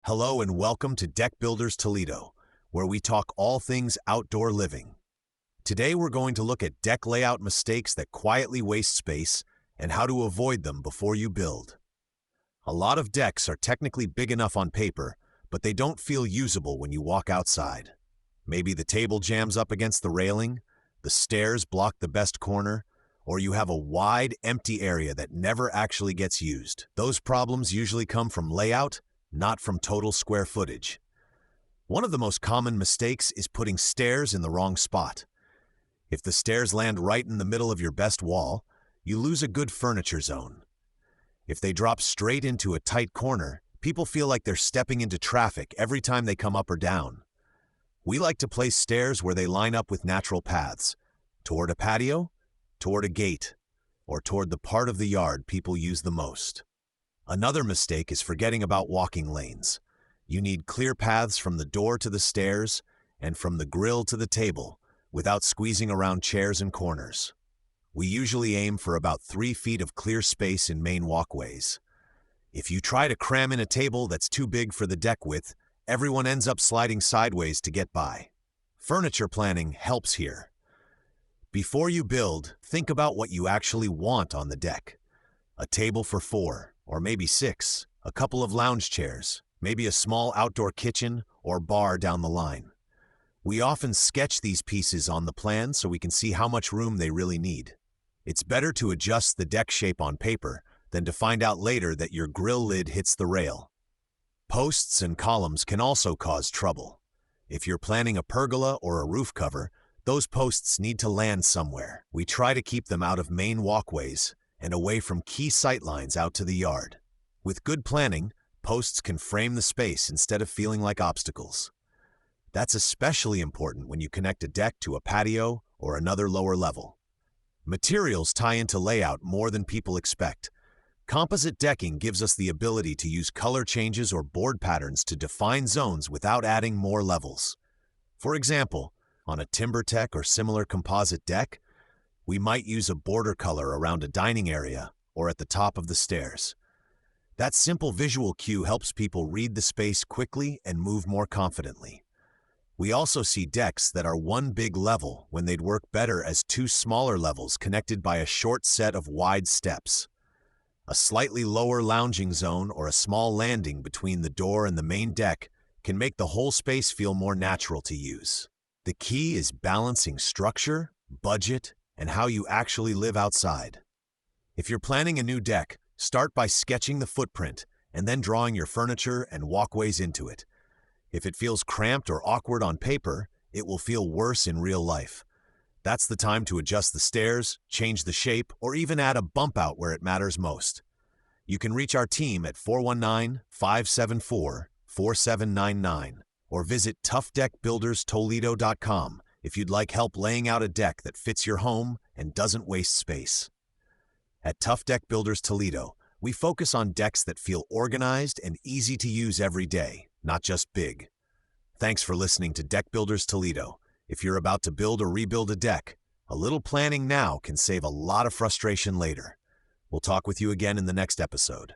Hello and welcome to Deck Builders Toledo, where we talk all things outdoor living. Today we're going to look at deck layout mistakes that quietly waste space and how to avoid them before you build. A lot of decks are technically big enough on paper, but they don't feel usable when you walk outside. Maybe the table jams up against the railing, the stairs block the best corner, or you have a wide, empty area that never actually gets used. Those problems usually come from layout, not from total square footage. One of the most common mistakes is putting stairs in the wrong spot. If the stairs land right in the middle of your best wall, you lose a good furniture zone. If they drop straight into a tight corner, people feel like they're stepping into traffic every time they come up or down. We like to place stairs where they line up with natural paths, toward a patio, toward a gate, or toward the part of the yard people use the most. Another mistake is forgetting about walking lanes. You need clear paths from the door to the stairs and from the grill to the table without squeezing around chairs and corners. We usually aim for about 3 feet of clear space in main walkways. If you try to cram in a table that's too big for the deck width, everyone ends up sliding sideways to get by. Furniture planning helps here. Before you build, think about what you actually want on the deck. A table for 4, or maybe 6, a couple of lounge chairs, maybe a small outdoor kitchen or bar down the line. We often sketch these pieces on the plan so we can see how much room they really need. It's better to adjust the deck shape on paper than to find out later that your grill lid hits the rail. Posts and columns can also cause trouble. If you're planning a pergola or a roof cover, those posts need to land somewhere. We try to keep them out of main walkways and away from key sightlines out to the yard. With good planning, posts can frame the space instead of feeling like obstacles. That's especially important when you connect a deck to a patio or another lower level. Materials tie into layout more than people expect. Composite decking gives us the ability to use color changes or board patterns to define zones without adding more levels. For example, on a TimberTech or similar composite deck, we might use a border color around a dining area or at the top of the stairs. That simple visual cue helps people read the space quickly and move more confidently. We also see decks that are one big level when they'd work better as 2 smaller levels connected by a short set of wide steps. A slightly lower lounging zone or a small landing between the door and the main deck can make the whole space feel more natural to use. The key is balancing structure, budget, and how you actually live outside. If you're planning a new deck, start by sketching the footprint and then drawing your furniture and walkways into it. If it feels cramped or awkward on paper, it will feel worse in real life. That's the time to adjust the stairs, change the shape, or even add a bump out where it matters most. You can reach our team at 419-574-4799 or visit toughdeckbuilderstoledo.com if you'd like help laying out a deck that fits your home and doesn't waste space. At Tough Deck Builders Toledo, we focus on decks that feel organized and easy to use every day, not just big. Thanks for listening to Deck Builders Toledo. If you're about to build or rebuild a deck, a little planning now can save a lot of frustration later. We'll talk with you again in the next episode.